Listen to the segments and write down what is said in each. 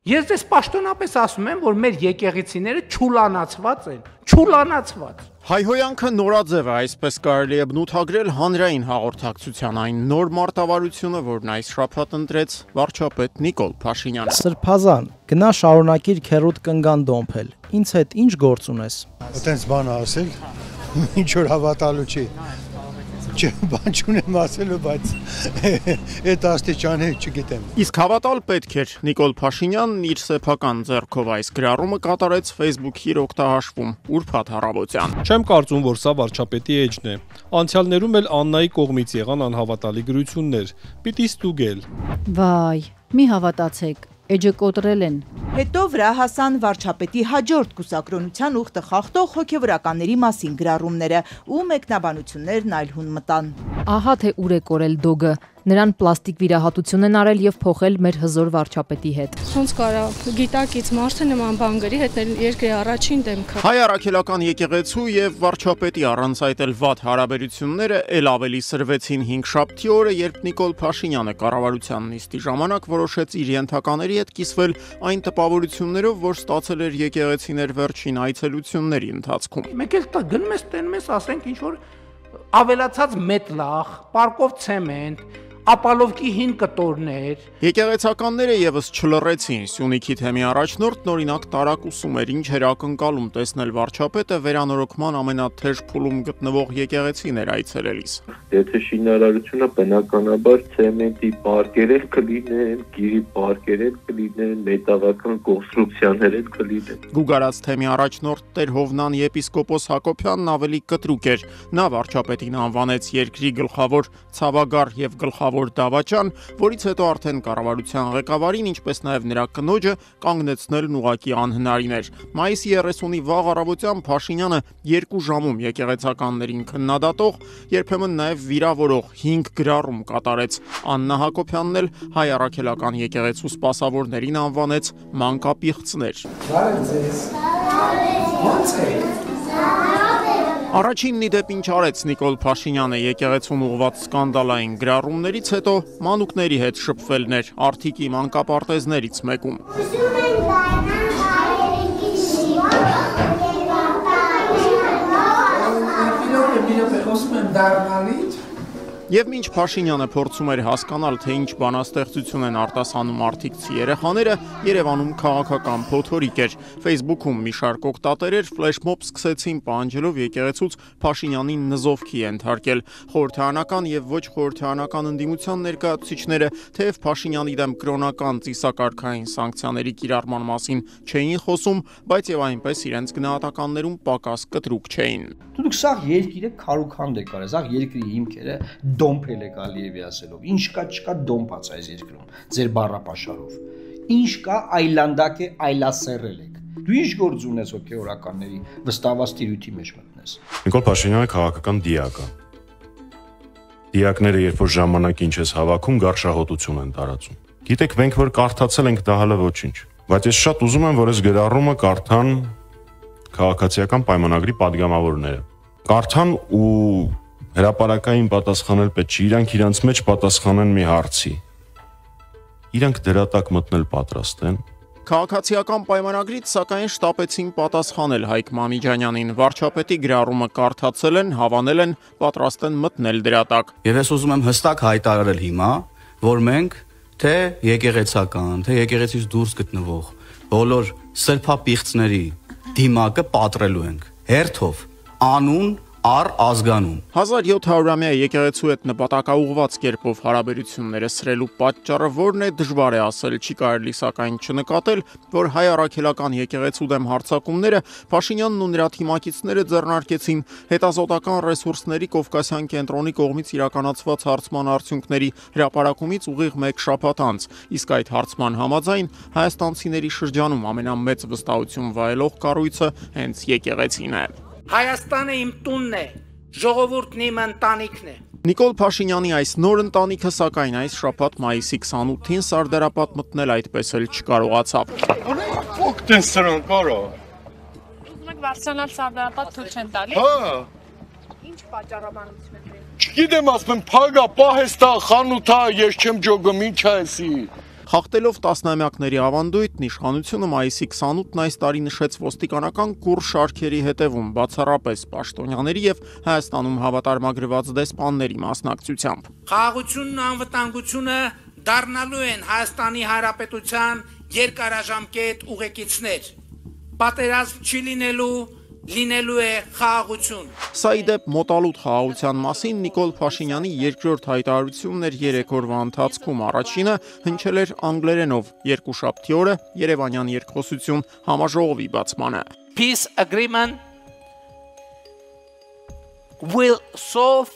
Ես դες պաշտոնապես ասում եմ, որ մեր եկեղեցիները չուլանացված են, չուլանացված։ Հայհոյանքը նորաձև է, այսպես կարելի է բնութագրել հանրային հաղորդակցության այն նոր մարտավարությունը, որն այս շաբաթ ընտրեց վարչապետ Նիկոլ Փաշինյանը։ Սրբազան, գնա շարունակիր քերոտ կնգան դոմփել։ Ինձ հետ ինչ գործ ունես։ Այտենց բան ասել, ինչ որ հավատալու չի։ Բան չունեմ ասելու, բայց այդ աստիճանը չգիտեմ։ Իսկ հավատալ պետք էր։ Նիկոլ Փաշինյանն իր սեփական ձեռքով այս գրառումը կատարեց Facebook-ի օգտահաշվում ուրբաթ առավոտյան։ Չեմ կարծում, որ սա վարչապետի էջն է։ Անցյալներում էլ Աննայի կողմից եղան անհավատալի գրություններ։ Պիտի ստուգել։ Վայ, մի հավատացեք, էջը կոտրել են։ Հետո վրա հասան վարչապետի հաջորդ կուսակրոնության ուխտը խախտող հոգևորականների մասին գրառումները ու մեկնաբանություններն այլ հուն մտան։ Ահա թե ուր է կորել դոգը։ Նրան պլաստիկ վիրահատություն են արել եւ փոխել մեր հզոր վարչապետի հետ։ Ոնց կարա գիտակից մարդը նման բան գրի, հետ երկրի առաջին դեմքը։ Հայ առաքելական եկեղեցու եւ վարչապետի առանց այդ էլ վատ հարաբերությունները ել ավելի սրվեցին 5-շաբթի օրը, երբ Նիկոլ Փաշինյանը կառավարության նիստի ժամանակ որոշեց իր ենթակաների հետ կիսվել այն տպավորություններով, որ ստացել էր եկեղեցիներ վերջին այցելությունների ընթացքում։ Մեկ էլ գնում ես տենում ես, ասենք ինչ որ ավելացած մետլախ, պարկով ցեմենտ, ապալովկի հին կտորներ։ Եկեղեցականները եւս չլռեցին։ Սյունիքի թեմի առաջնորդ օրինակ տարակուսում էր, ինչ էր ակնկալում տեսնել վարչապետը վերանորոգման ամենաթեժ փուլում գտնվող եկեղեցիներ այցելելիս։ Եթե շինարարությունը բնականաբար ցեմենտի պարկերել կլինեն, գիրի պարկերել կլինեն, մետաղական կոնստրուկցիաներ էլ կլինեն։ Գուգարած թեմի առաջնորդ Տեր Հովնան եպիսկոպոս Հակոբյանն ավելի կտրուկ էր։ Նա վարչապետին անվանեց երկրի գլխավոր ցավագար եւ գլխավոր դավաճան, որից հետո արդեն կառավարության ղեկավարին, ինչպես նաև նրա կնոջը կանգնեցնելն ուղղակի անհնարին էր։ Մայիսի 30-ի վաղ առավոտյան Փաշինյանը 2 ժամում եկեղեցականներին քննադատող, երբեմն նաև վիրավորող 5 գրառում կատարեց։ Աննա Հակոբյանն էլ հայ առաքելական եկեղեցու սպասավորներին անվանեց մանկապիղծներ։ Առաջինն ի դեպ ինչ արեց Նիկոլ Փաշինյանը եկեղեցուն ուղղված սկանդալային գրառումներից հետո մանուկների հետ շփվելն էր Արթիկի մանկապարտեզներից մեկում։ Եվ մինչ Փաշինյանը փորձում էր հասկանալ, թե ինչ բանաստեղծություն են արտասանում արթիկցի երեխաները, Երևանում քաղաքական փոթորիկ էր։ Facebook-ում մի շարք օգտատերեր ֆլեշմոբ սկսեցին պահանջելով եկեղեցուց Փաշինյանին նզովքի ենթարկել։ Խորհրդարանական եւ ոչ խորհրդարանական ընդդիմության ներկայացուցիչները թեև Փաշինյանի դեմ կրոնական ծիսակարգային սանկցիաների կիրառման մասին չէին խոսում, բայց եւ այնպես իրենց գնահատականներում պակաս կտրուկ չէին։ Դուք սա երկիրը քարուքանդ եք արել, սա երկրի հիմքերը դոմփել եք Ալիևի ասելով։ Ինչ կա, չկա դոմփած այս երկրում, ձեր բառապաշարով։ Ինչ կա, այլանդակ է, այլասերել եք։ Դու ինչ գործ ունես հոգեորականների վստահված տիրույթի մեջ մտնես։ Նիկոլ Փաշինյանը քաղաքական դիակ է։ Դիակները երբ որ ժամանակ ինչ ես հավաքում, գարշահոտություն են տարածում։ Գիտեք, մենք որ կարդացել ենք դա հələ ոչինչ։ Բայց ես շատ ուզում եմ, որ այս գրառումը կարդան քաղաքացիական պայմանագրի падգամավորները։ Կարդան ու հրապարակային պատասխանել պետք չի, իրանք իրանց մեջ պատասխանեն մի հարցի։ Իրանք դրատակ մտնել պատրաստ են։ Քաղաքացիական պայմանագրից սակայն շտապեցին պատասխանել Հայկ Մանիջանյանին։ Վարչապետի գրառումը կարդացել են, հավանել են, պատրաստ են մտնել դրատակ։ Եվ ես ուզում եմ հստակ հայտարարել հիմա, որ մենք թե եկեղեցական, թե եկեղեցից դուրս գտնվող բոլոր սրբապիղծների դիմակը պատրելու ենք, հերթով, անուն առ ազգանուն։ 1700-ամյա եկեղեցու հետ նպատակաուղված կերպով հարաբերությունները սրելու պատճառը որն է, դժվար է ասել, չի կարելի սակայն չնկատել, որ հայ առաքելական եկեղեցու դեմ հարձակումները Փաշինյանն ու նրա թիմակիցները ձեռնարկեցին հետազոտական ռեսուրսների Կովկասյան կենտրոնի կողմից իրականացված հարցման արդյունքների հրապարակումից ուղիղ 1 շաբաթ անց, իսկ այդ հարցման համաձայն հայաստանցիների շրջանում ամենամեծ վստահություն վայելող կառույցը հենց եկեղեցին է։ Հայաստանը իմ տունն է, ժողովուրդն իմ ընտանիքն է։ Նիկոլ Փաշինյանի այս նոր ընտանիքը սակայն այս շաբաթ մայիսի 28-ին Սարդարապատ մտնել այդպես էլ չկարողացավ։ Օգտեն սրան կարո։ Ուզում եք վարձանալ Սարդարապատ թույլ չեն տալի։ Հա։ Ինչ պատճառաբանություն եք։ Չգիտեմ, ասում եմ, փագա, պահեստա, խանութա, ես չեմ ջոգում, ինչ է էսի։ Խախտելով տասնամյակների ավանդույթն, իշխանությունը մայիսի 28-ն այս տարի նշեց ոստիկանական կուռ շարքերի հետևում, բացառապես պաշտոնյաների եւ Հայաստանում հավատարմագրված դեսպանների մասնակցությամբ։ Խաղաղությունն ու անվտանգությունը դառնալու են Հայաստանի Հանրապետության երկարաժամկետ ուղեկիցներ։ Պատերազմ չի լինելու է խաղաղություն։ Սա ի դեպ մոտալուտ խաղաղության մասին Նիկոլ Փաշինյանի երկրորդ հայտարարությունն էր 3 օրվա ընթացքում։ Առաջինը հնչել էր անգլերենով երկուշաբթի օրը Երևանյան երկխոսություն համաժողովի բացմանը։ Peace agreement will solve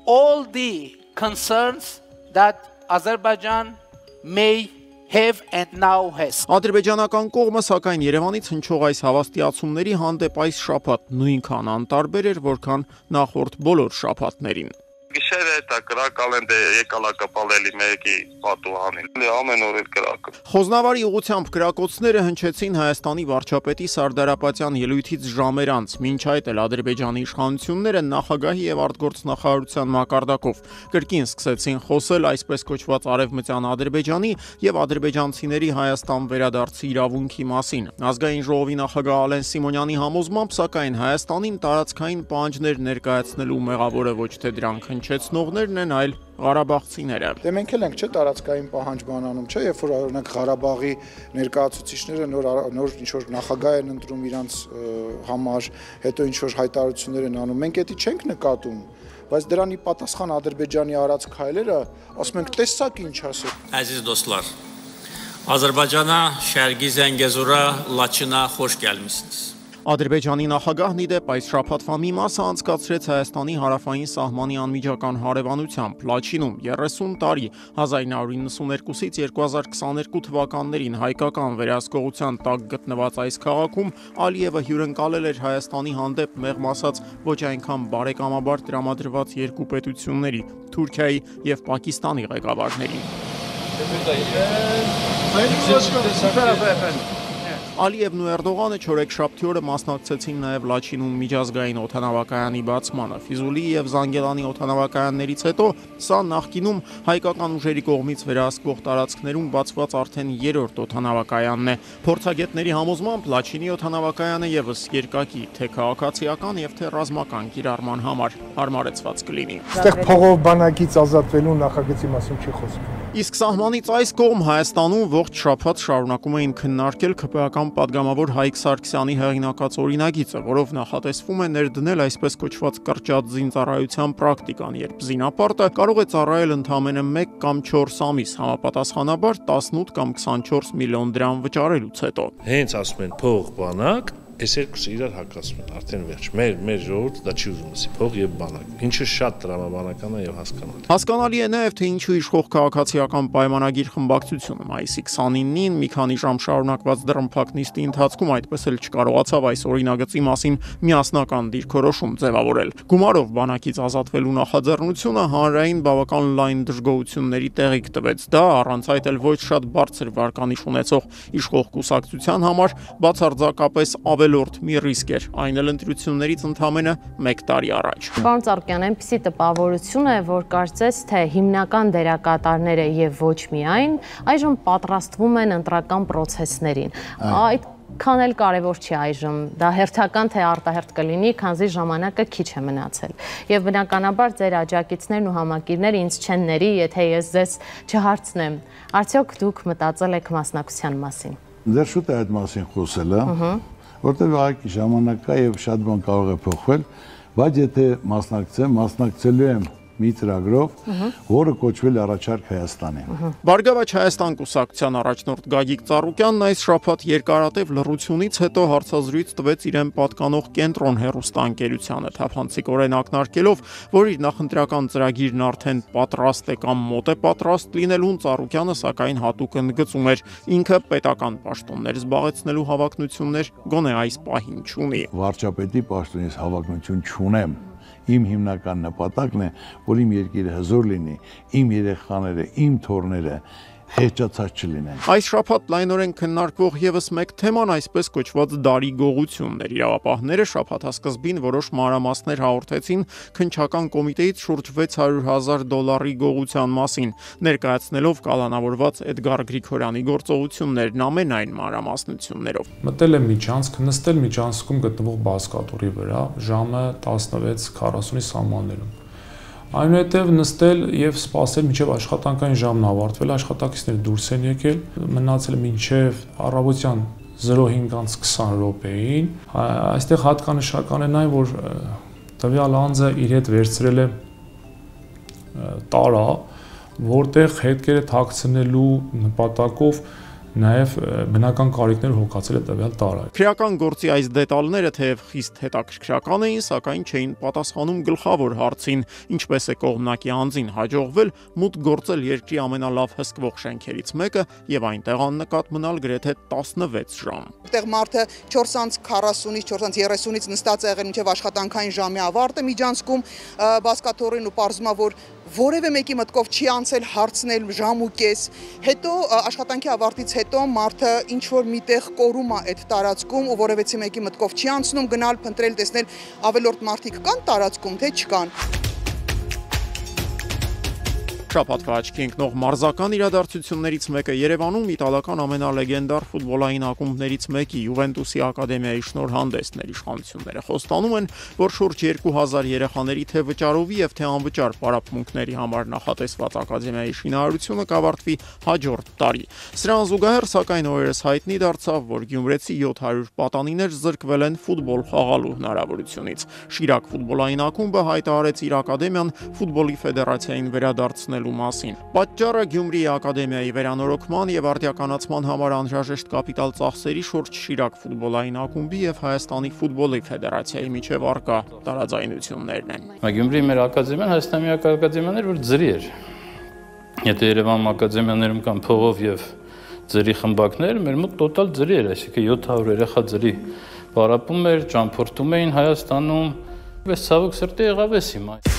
all the concerns that Azerbaijan may have and now has. Ադրբեջանական կողմը սակայն Երևանից հնչող այս հավաստիացումների հանդեպ այս շաբաթ նույնքան անտարբեր էր, որքան նախորդ բոլոր շաբաթներին։ Գիշերը դա կրակալ են դե եկալա կպալելի մեկի պատուհանին։ Ամեն օր էլ կրակը։ Խոսնավարի ուղությամբ կրակոցները հնչեցին Հայաստանի վարչապետի Սարդար Ապատյան ելույթից ժամեր անց, մինչ այդ էլ Ադրբեջանի իշխանությունները նախագահի եւ արտգործնախարարության մակարդակով կրկին սկսեցին խոսել այսպես կոչված արևմտյան Ադրբեջանի եւ ադրբեջանցիների Հայաստան վերադարձի իրավունքի մասին։ Ազգային ժողովի նախագահ Ալեն Սիմոնյանի համոզմամբ սակայն Հայաստանին տարածքային պահանջներ ներկայացնելու մեղավորը ոչ թե դրանք հնչեցնողներն են, այլ Ղարաբաղցիները։ Դե մենք էլ ենք չէ տարածքային պահանջ բանանում, չէ, երբ որ օրինակ Ղարաբաղի ներկայացուցիչները նոր ինչ որ նախագահ են ընտրում իրանց համար, հետո ինչ որ հայտարարություններ են անում, մենք էդի չենք նկատում, բայց դրանի պատասխան Ադրբեջանի արած քայլերը, ասում ենք, տեսակ ինչ ասել։ Əziz dostlar, Azərbaycana, Şərqi Zəngəzura, Laçına xoş gəlmisiniz։ Ադրբեջանի նախագահն ի դեպ այս շաբաթվա մի մասը անցկացրեց Հայաստանի հարավային սահմանի անմիջական հարևանությամբ Լաչինում 30 տարի 1992-ից 2022 թվականներին հայկական վերահսկողության տակ գտնված այս քաղաքում Ալիևը հյուրընկալել էր Հայաստանի հանդեպ մեղմ ասած ոչ այնքան բարեկամաբար տրամադրված երկու պետությունների Թուրքիայի եւ Պակիստանի ղեկավարներին։ Ալիևն ու Էրդողանը չորեքշաբթի օրը մասնակցեցին նաև Լաչինում միջազգային օդանավակայանի բացմանը։ Ֆիզուլի եւ Զանգելանի օդանավակայաններից հետո սա նախկինում հայկական ուժերի կողմից վերահսկվող տարածքներում բացված արդեն երրորդ օդանավակայանն է։ Փորձագետների համոզմամբ Լաչինի օդանավակայանը եւս երկակի թե քաղաքացիական եւ թե ռազմական կիրառման համար հարմարեցված կլինի։ Այստեղ փողով բանակից ազատվելու նախագծի մասին չի խոսքը։ Իսկ սահմանից այս կողմ Հայաստանում ողջ շաբաթ շարունակում էին քննարկել ԿՊԱ-ական падգամավոր Հայկ Սարգսյանի հեղինակած օրինագիծը, որով նախատեսվում է ներդնել այսպես կոչված կրճատ զինծառայության պրակտիկան, երբ զինապարտը կարող է ծառայել ընդամենը 1 կամ 4 ամիս, համապատասխանաբար 18 կամ 24 միլիոն դրամ վճարելուց հետո։ Հենց ասում են փող բանակ, այս երկուսը իրար հակասում են, արդեն վերջ։ Մեր ժողովուրդը դա չի ուզում ասի, փող եւ բանակ։ Ինչը շատ տրամաբանական է եւ հասկանալի։ Հասկանալի է նաեւ թե ինչու իշխող քաղաքացիական պայմանագիր խմբակցությունը մայիսի 29-ին մի քանի ժամ շարունակված դռնփակ նիստի ընթացքում այդպես էլ չկարողացավ այս օրինագծի մասին միասնական դիրքորոշում ձևավորել։ Գումարով բանակից ազատվելու նախաձեռնությունը հանրային բավական լայն դժգոհությունների տեղիք տվեց։ Դա առանց այդ էլ ոչ շատ բարձր վարկանիշ ունեցող իշխող կուսակցության համար բացարձակապես ավելորդ մի ռիսկ էր, այն էլ ընտրություններից ընդամենը 1 տարի առաջ։ Պարոն Ծառուկյան, այնպիսի տպավորություն է, որ կարծես թե հիմնական դերակատարները եւ ոչ միայն այժմ պատրաստվում են ընտրական process-ներին։ Այդքան էլ կարևոր չի այժմ, դա հերթական թե արտահերթ կլինի, քանզի ժամանակը քիչ է մնացել։ Եվ բնականաբար ձեր աջակիցներն ու համակիրները ինձ չեն ների, եթե ես ձեզ չհարցնեմ, արդյոք դուք մտածել եք մասնակցության մասին։ Ձեր շուտ է այդ մասին խոսելը, որտեղ ուղղակի ժամանակ կա եւ շատ բան կարող է փոխվել, բայց եթե մասնակցելու եմ մի ծրագրով, որը կոչվել առաջարկ Հայաստանի։ Բարգավաճ Հայաստան կուսակցության առաջնորդ Գագիկ Ծառուկյանն այս շաբաթ երկարատև լռությունից հետո հարցազրույց տվեց իրեն պատկանող Կենտրոն հեռուստաընկերությանը, թափանցիկորեն ակնարկելով, որ իր նախընտրական ծրագիրն արդեն պատրաստ է կամ մոտ է պատրաստ լինելուն, Ծառուկյանը սակայն հատուկ ընդգծում էր, ինքը պետական պաշտոններ զբաղեցնելու հավակնություններ գոնե այս պահին չունի։ Վարչապետի պաշտոնից հավակնություն չունեմ։ Իմ հիմնական նպատակն է, որ իմ երկիրը հզոր լինի, իմ երեխաները, իմ թոռները խեղճացած չլինեն։ Այս շաբաթ լայնորեն քննարկվող եւս մեկ թեման այսպես կոչված դարի գողություններ։ Իրավապահները շաբաթասկզբին որոշ մանրամասներ հաղորդեցին քննչական կոմիտեից շուրջ $600,000 գողության մասին, ներկայացնելով կալանավորված Էդգար Գրիգորյանի գործողություններն ամենայն մանրամասնություններով։ Մտել եմ միջանցք, նստել միջանցքում գտնվող բազկատորի վրա ժամը 16:40-ի սահմաններում։ Այնուհետև նստել եւ սպասել մինչեւ աշխատանքային ժամն ավարտվել, աշխատակիցները դուրս են եկել, մնացել մինչեւ առավոտյան 05:20 րոպեին։ Այստեղ հատկանշական է այն, որ տվյալ անձը իր հետ վերցրել է տարա, որտեղ հետքերը թաքցնելու նպատակով նաև բնական կարիքներ հոգացել է տվյալ տարը։ Քրեական գործի այս դետալները թեև խիստ հետաքրքրական էին, սակայն չէին պատասխանում գլխավոր հարցին, ինչպես է կողմնակի անձին հաջողվել մուտք գործել երկրի ամենալավ հսկվող շենքերից մեկը եւ այնտեղ աննկատ մնալ գրեթե 16 ժամ։ Որտեղ մարդը 4:40-ից 4:30-ից նստած է եղել մինչև աշխատանքային ժամի ավարտը միջանցքում բազկաթոռին ու պարզումա, որ որևէ մեկի մտքով չի անցել հարցնել ժամ ու կես, հետո աշխատանքի ավարտից հետո մարդը ինչ որ միտեղ կորում է այդ տարածքում ու որևէ մեկի մտքով չի անցնում գնալ փնտրել տեսնել ավելորդ մարդիկ կան տարածքում թե չկան։ Շաբաթվա աչքի ընկնող մարզական իրադարձություններից մեկը Երևանում իտալական ամենալեգենդար ֆուտբոլային ակումբներից մեկի Յուվենտուսի ակադեմիայի շնորհանդեսն էր։ Իշխանությունները խոստանում են, որ շուրջ 2000 երեխաների թե վճարովի եւ թե անվճար պարապմունքների համար նախատեսված ակադեմիայի շինարարությունը կավարտվի հաջորդ տարի։ Սրան զուգահեռ, սակայն օրերս հայտնի դարձավ, որ գյումրեցի 700 պատանիներ զրկվել են ֆուտբոլ խաղալու հնարավորությունից։ Շիրակ ֆուտբոլային ակումբը հայտարարեց իր ակադեմիան ֆուտբոլի ֆեդերացիային վերադարձնելու մասին։ Պատճառը Գյումրիի ակադեմիայի վերանորոգման եւ արդիականացման համար անհրաժեշտ կապիտալ ծախսերի շուրջ Շիրակ ֆուտբոլային ակումբի եւ Հայաստանի ֆուտբոլի ֆեդերացիայի միջև առկա տարաձայնություններն են։ Գյումրիի մեր ակադեմիան Հայաստանի ակադեմիան էր, որ ձրի էր։ Եթե Երևանում ակադեմիաներում կան փողով եւ ձրի խմբակներ, մեր մոտ տոտալ ձրի էր, այսինքն 700 երեխա ձրի պարապում էր, ճամփորդում էին Հայաստանում, բայց ցավոք սրտի եղավ էս հիմա։